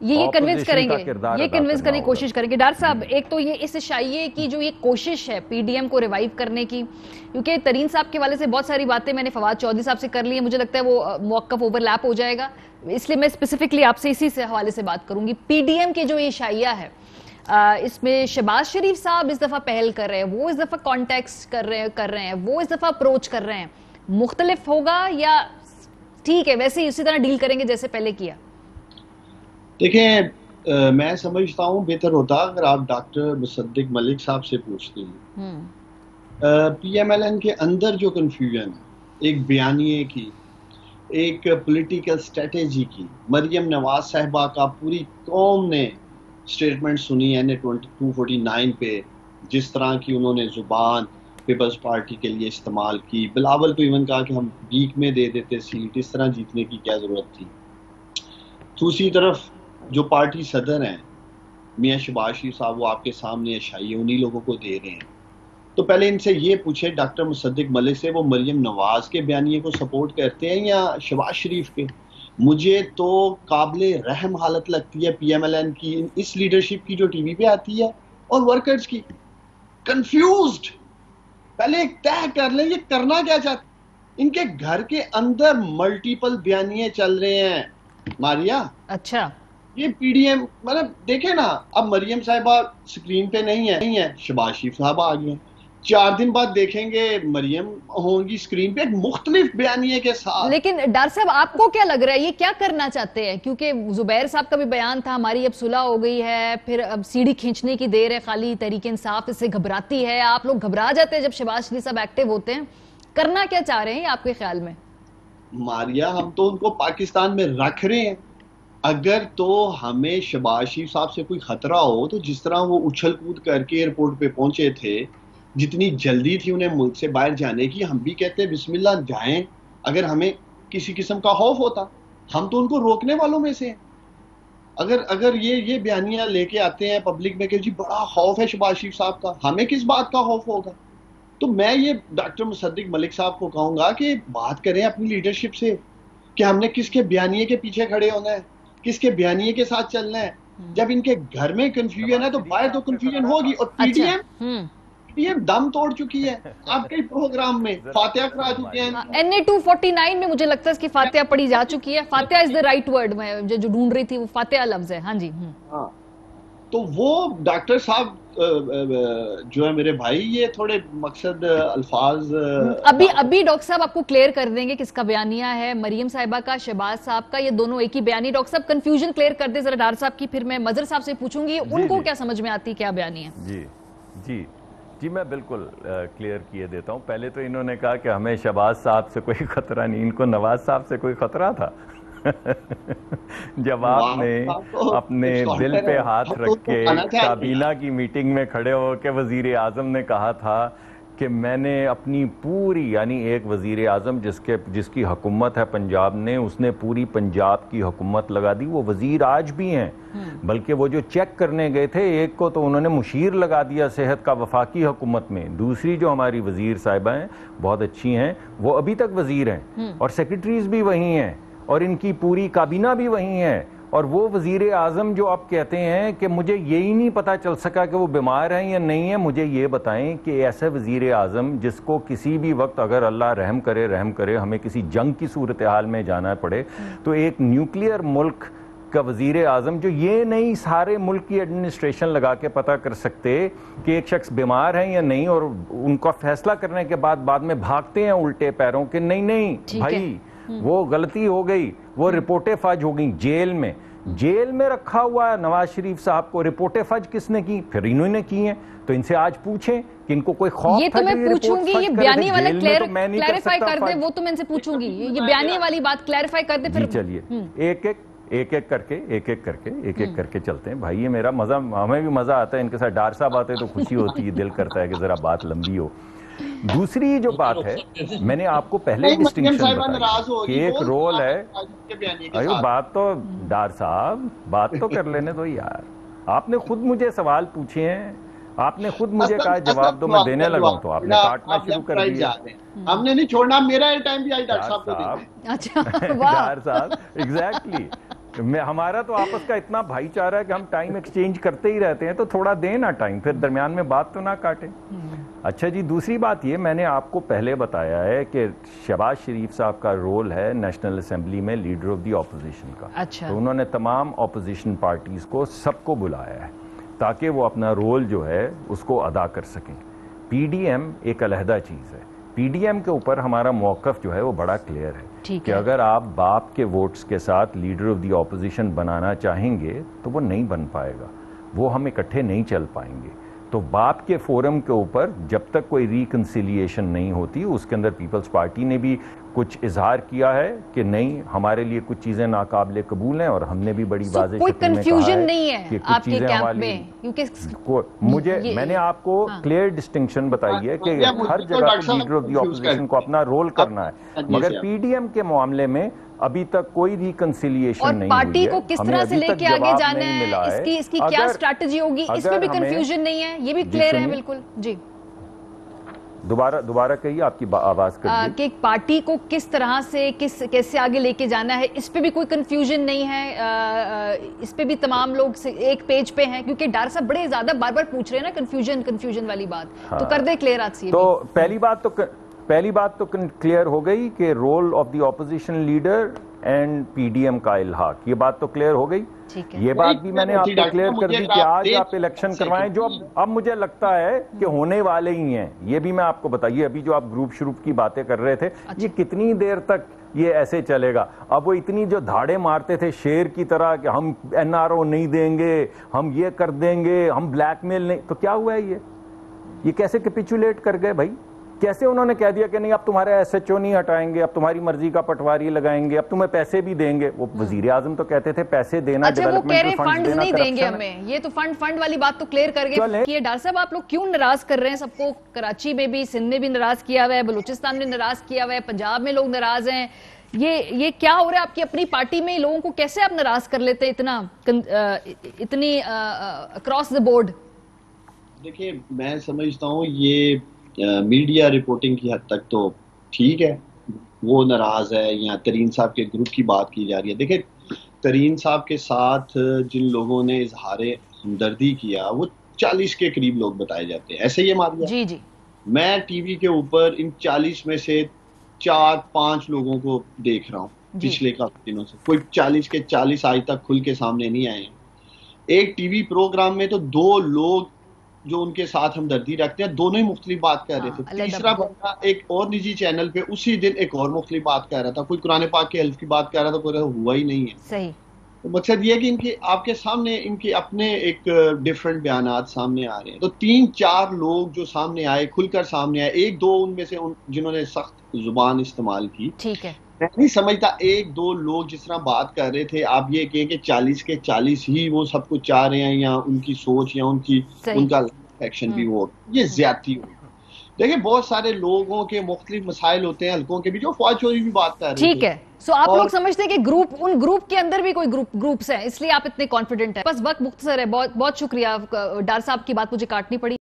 یہ کنونس کریں گے, یہ کنونس کرنے کی کوشش کریں گے. ڈاکٹر صاحب ایک تو یہ اس شائعے کی جو یہ کوشش ہے پی ڈی ایم کو ریوائیو کرنے کی, کیونکہ ترین صاحب کے حوالے سے بہت ساری باتیں میں نے فواد چودھری صاحب سے کر لی ہیں, مجھے لگتا ہے وہ موقف اوور لیپ ہو جائے گا, اس لیے میں اسپیسیفکلی آپ سے اسی سے حوالے سے بات کروں گی. پی ڈی ایم کے جو یہ شائعہ ہے اس میں شہباز شریف صاحب اس دفعہ پہل کر رہے ہیں, وہ اس دفعہ کانٹیکسٹ کر رہے ہیں, وہ اس دفعہ اپروچ کر رہے ہیں, مختلف ہوگا یا ٹھیک ہے ویسے ہی اسی طرح ڈیل کریں گے جیسے پہلے کیا؟ دیکھیں میں سمجھتا ہوں بہتر ہوتا اگر آپ ڈاکٹر مصدق ملک صاحب سے پوچھتے ہیں. پی ایم ایل این کے اندر جو کنفیوژن ہے, ایک بیانیے کی, ایک پولیٹیکل اسٹریٹجی کی, مریم نواز صاحبہ کا پوری قوم نے اسٹیٹمنٹ سنی ہے 249 پہ, جس طرح کی انہوں نے زبان پیپلز پارٹی کے لیے استعمال کی, بلاول کو ایون کہا کہ ہم ویک میں دے دیتے سیٹ, اس طرح جیتنے کی کیا ضرورت تھی. دوسری طرف جو پارٹی صدر ہیں میاں شہباز شریف صاحب, وہ آپ کے سامنے شائعے انہی لوگوں کو دے رہے ہیں. تو پہلے ان سے یہ پوچھے ڈاکٹر مصدق ملک سے, وہ مریم نواز کے بیانیے کو سپورٹ کرتے ہیں یا شہباز شریف کے؟ مجھے تو قابل رحم حالت لگتی ہے پی ایم ایل این کی اس لیڈرشپ کی جو ٹی وی پہ آتی ہے, اور ورکرز کی کنفیوزڈ. پہلے ایک طے کر لیں یہ کرنا کیا چاہتے. ان کے گھر کے اندر ملٹیپل بیانیے چل رہے ہیں ماریا. اچھا یہ پی ڈی ایم مطلب دیکھیں نا, اب مریم صاحبہ سکرین پہ نہیں ہے, شہباز شریف صاحبہ آ گئے ہیں, 4 دن بعد دیکھیں گے مریم ہوں گی سکرین پہ مختلف بیانیے کے ساتھ. لیکن ڈاکٹر صاحب آپ کو کیا لگ رہا ہے یہ کیا کرنا چاہتے ہیں؟ کیونکہ زبیر صاحب کا بھی بیان تھا ہماری اب صلح ہو گئی ہے, پھر اب سیڑھی کھینچنے کی دیر ہے, خالی تحریک انصاف اس سے گھبراتی ہے. آپ لوگ گھبرا جاتے ہیں جب شہباز شریف صاحب ایکٹیو ہوتے ہیں, کرنا کیا چاہ رہے ہیں آپ کے خیال میں؟ ماریا ہم تو ان کو پاکستان میں رکھ رہے ہیں. اگر تو ہمیں شہباز شریف صاحب سے کوئی خطرہ ہو تو جس طرح وہ اچھل کود کر کے ایئرپورٹ پہ پہنچے تھے, جتنی جلدی تھی انہیں ملک سے باہر جانے کی, ہم بھی کہتے ہیں بسم اللہ جائیں. اگر ہمیں کسی قسم کا خوف ہوتا, ہم تو ان کو روکنے والوں میں سے ہیں. اگر یہ بیانیاں لے کے آتے ہیں پبلک میں کہ جی بڑا خوف ہے شہباز شریف صاحب کا, ہمیں کس بات کا خوف ہوگا؟ تو میں یہ ڈاکٹر مصدق ملک صاحب کو کہوں گا کہ بات کریں اپنی لیڈرشپ سے کہ ہم نے کس کے بیانیے کے پیچھے کھڑے ہونا ہے, کس کے بیانیے کے ساتھ چلنا ہے. جب ان کے گھر میں کنفیوژن ہے تو باہر تو کنفیوژن ہوگی. اور پی ڈی ایم دم توڑ چکی ہے آپ کے پروگرام میں, فاتحہ کرا چکے ہیں. NA 249 میں مجھے لگتا ہے اس کی فاتحہ پڑھی جا چکی ہے. فاتحہ از دا رائٹ ورڈ, میں جو ڈھونڈ رہی تھی وہ فاتحہ لفظ ہے. ہاں جی. ہاں تو وہ ڈاکٹر صاحب جو ہے میرے بھائی, یہ تھوڑے مقصد الفاظ ابھی ڈاکٹر صاحب آپ کو کلیئر کر دیں گے کس کا بیانیہ ہے, مریم صاحبہ کا, شہباز صاحب کا, یہ دونوں ایک ہی بیانی. ڈاکٹر صاحب کنفیوژن کلیئر کر دیں ذرا ڈاکٹر صاحب کی, پھر میں مظہر صاحب سے پوچھوں گی ان کو کیا سمجھ میں آتی کیا بیانی ہے. جی میں بالکل کلیئر کیے دیتا ہوں. پہلے تو انہوں نے کہا کہ ہمیں شہباز صاحب سے کوئی خطرہ نہیں, ان کو نواز صاحب سے کوئی خطرہ تھا. جب آپ نے اپنے دل پہ ہاتھ رکھ کے کابینہ کی میٹنگ میں کھڑے ہو کے وزیر اعظم نے کہا تھا کہ میں نے اپنی پوری, یعنی ایک وزیر اعظم جس کی حکومت ہے پنجاب نے, اس نے پوری پنجاب کی حکومت لگا دی. وہ وزیر آج بھی ہیں, بلکہ وہ جو چیک کرنے گئے تھے ایک کو تو انہوں نے مشیر لگا دیا صحت کا وفاقی حکومت میں. دوسری جو ہماری وزیر صاحبہ ہیں بہت اچھی ہیں, وہ ابھی تک وزیر ہیں, اور سیکرٹریز بھی وہی ہیں, اور ان کی پوری کابینہ بھی وہی ہے. اور وہ وزیر اعظم جو آپ کہتے ہیں کہ مجھے یہی نہیں پتا چل سکا کہ وہ بیمار ہیں یا نہیں ہیں, مجھے یہ بتائیں کہ ایسے وزیر اعظم جس کو کسی بھی وقت اگر اللہ رحم کرے ہمیں کسی جنگ کی صورتحال میں جانا پڑے, تو ایک نیوکلیئر ملک کا وزیر اعظم جو یہ نہیں سارے ملک کی ایڈمنسٹریشن لگا کے پتہ کر سکتے کہ ایک شخص بیمار ہے یا نہیں, اور ان کا فیصلہ کرنے کے بعد میں بھاگتے ہیں الٹے پیروں کہ نہیں بھائی وہ غلطی ہو گئی, وہ رپورٹیں فج ہو گئیں. جیل میں رکھا ہوا ہے نواز شریف صاحب کو, رپورٹیں فج کس نے کی؟ پھر انہوں نے کی ہیں. تو ان سے آج پوچھیں کہ ان کو کوئی خوف یہ تو میں پوچھوں گی, یہ بیانی والا کلیریفائی کر دے, وہ تو میں ان سے پوچھوں گی, یہ بیانی والی بات کلیریفائی کر دے. پھر چلیے ایک ایک کر کے چلتے ہیں بھائی. یہ میرا مزہ, ہمیں بھی مزہ آتا ہے ان کے ساتھ. ڈار صاحب آتے تو خوشی ہوتی ہے, دل کرتا ہے کہ ذرا بات لمبی ہو. دوسری جو بات ہے, میں نے آپ کو پہلے ڈسٹنکشن بتائی کہ ایک رول ہے. ایو بات تو ڈار صاحب بات تو کر لینے دو یار. آپ نے خود مجھے سوال پوچھے ہیں, آپ نے خود مجھے کہا جواب دو, میں دینے لگا ہوں تو آپ نے کاٹنا شروع کر دیا. ہم نے نہیں چھوڑنا, میرا ٹائم بھی آئی ڈاکٹر صاحب کو دینا. اچھا ڈار صاحب ایگزیکٹلی. ہمارا تو آپس کا اتنا بھائی چارہ ہے کہ ہم ٹائم ایکسچینج کرتے ہی رہتے ہیں، تو تھوڑا دیں نا ٹائم، پھر درمیان میں بات تو نہ کاٹیں۔ اچھا جی، دوسری بات یہ میں نے آپ کو پہلے بتایا ہے کہ شہباز شریف صاحب کا رول ہے نیشنل اسمبلی میں لیڈر آف دی اپوزیشن کا۔ تو انہوں نے تمام اپوزیشن پارٹیز کو سب کو بلایا ہے تاکہ وہ اپنا رول جو ہے اس کو ادا کر سکیں۔ پی ڈی ایم ایک علیحدہ چیز ہے، پی ڈی ایم کے اوپر ہمارا موقف جو ہے وہ بڑا کلیئر ہے کہ اگر آپ باپ کے ووٹس کے ساتھ لیڈر آف دی اپوزیشن بنانا چاہیں گے تو وہ نہیں بن پائے گا، وہ ہم اکٹھے نہیں چل پائیں گے۔ تو باپ کے فورم کے اوپر جب تک کوئی ریکنسیلیشن نہیں ہوتی، اس کے اندر پیپلز پارٹی نے بھی کچھ اظہار کیا ہے کہ نہیں، ہمارے لیے کچھ چیزیں ناقابل قبول ہیں، اور ہم نے بھی بڑی واضح کوئی کنفیوژن نہیں ہے آپ کے کیمپ میں، کیونکہ میں نے آپ کو کلیئر ڈسٹنکشن بتائی ہے کہ ہر جگہ لیڈر آف دی اپوزیشن کو اپنا رول کرنا ہے، مگر پی ڈی ایم کے معاملے میں ابھی تک کوئی ریکنسیلیشن نہیں ہوئی ہے۔ اور پارٹی کو کس طرح سے لے کے آگے جانا ہے، اس کی کیا اسٹریٹجی ہوگی، اس میں بھی کنفیوژن نہیں ہے، یہ بھی کلیئر ہے بالکل۔ جی دوبارہ کہیے، آپ کی آواز کہ پارٹی کو کس طرح سے کیسے آگے لے کے جانا ہے، اس پہ بھی کوئی کنفیوژن نہیں ہے، اس پہ بھی تمام لوگ ایک پیج پہ ہیں، کیونکہ ڈار صاحب بڑے زیادہ بار بار پوچھ رہے ہیں نا کنفیوژن والی بات، تو کر دے کلیئر آج سے۔ تو پہلی بات تو کلیئر ہو گئی کہ role of the opposition leader and P D M کا الحاق، یہ بات تو کلیئر ہو گئی۔ یہ بات بھی میں نے آپ کو کلیئر کر دی کہ آج آپ الیکشن کروائیں، جو اب مجھے لگتا ہے کہ ہونے والے ہی ہیں، یہ بھی میں آپ کو بتائیے۔ ابھی جو آپ گروپ شروپ کی باتیں کر رہے تھے، یہ کتنی دیر تک یہ ایسے چلے گا؟ اب وہ اتنی جو دھاڑے مارتے تھے شیر کی طرح کہ ہم این آر او نہیں دیں گے، ہم یہ کر دیں گے، ہم بلیک میل نہیں، تو کیا ہوا ہے یہ کیسے کیپیچولیٹ کر گئے بھائی؟ کیسے انہوں نے کہہ دیا کہ نہیں، اب تمہارے ایس ایچ او نہیں ہٹائیں گے، اب تمہاری مرضی کا پٹواری لگائیں گے، اب تمہیں پیسے بھی دیں گے۔ وہ وزیر اعظم تو کہتے تھے پیسے دینا، ڈیولپمنٹ فنڈز نہیں دیں گے ہمیں، یہ تو فنڈ والی بات تو کلیئر کر گئے۔ یہ ڈار صاحب آپ لوگ کیوں ناراض کر رہے ہیں سب کو؟ کراچی میں بھی، سندھ میں بھی ناراض کیا ہوا ہے، بلوچستان میں ناراض کیا ہوا ہے، پنجاب میں لوگ ناراض ہیں، یہ کیا ہو رہا ہے آپ کی اپنی پارٹی میں؟ لوگوں کو کیسے آپ ناراض کر لیتے ہیں اتنی اکراس دا بورڈ؟ دیکھیں، میں سمجھتا ہوں یہ میڈیا رپورٹنگ کی حد تک تو ٹھیک ہے، وہ ناراض ہے، یا ترین صاحب کے گروپ کی بات کی جا رہی ہے۔ دیکھیں، ترین صاحب کے ساتھ جن لوگوں نے اظہار ہمدردی کیا وہ 40 کے قریب لوگ بتائے جاتے ہیں، ایسے یہ مار جی میں ٹی وی کے اوپر ان 40 میں سے 4-5 لوگوں کو دیکھ رہا ہوں پچھلے کافی دنوں سے، کوئی 40 کے 40 آج تک کھل کے سامنے نہیں آئے ہیں۔ ایک ٹی وی پروگرام میں تو 2 لوگ جو ان کے ساتھ ہمدردی رکھتے ہیں، دونوں ہی مختلف بات کر رہے تھے۔ تیسرا بندہ ایک اور نجی چینل پہ اسی دن ایک اور مختلف بات کر رہا تھا، کوئی قرآن پاک کے حلف کی بات کر رہا تھا، کوئی ہوا ہی نہیں ہے۔ صحیح۔ تو مقصد یہ ہے کہ آپ کے سامنے ان کے اپنے ایک ڈیفرنٹ بیانات سامنے آ رہے ہیں۔ تو 3-4 لوگ جو سامنے آئے، کھل کر سامنے آئے، 1-2 ان میں سے جنہوں نے سخت زبان استعمال کی، ٹھیک ہے، میں نہیں سمجھتا 1-2 لوگ جس طرح بات کر رہے تھے، آپ یہ کہیں کہ 40 کے 40 ہی وہ سب کچھ چاہ رہے ہیں، یا ان کی سوچ یا ان کا ایکشن بھی وہ، یہ زیادتی ہوئی۔ دیکھیں، بہت سارے لوگوں کے مختلف مسائل ہوتے ہیں، حلقوں کے بھی، جو فواد چوہدری بھی بات کر رہے ہیں۔ ٹھیک ہے، سو آپ لوگ سمجھتے ہیں کہ ان گروپ کے اندر بھی کوئی گروپس ہیں، اس لیے آپ اتنے کانفیڈنٹ ہیں۔ بس وقت مختصر ہے، بہت شکریہ ڈار صاحب کی بات مجھے کاٹنی پڑی۔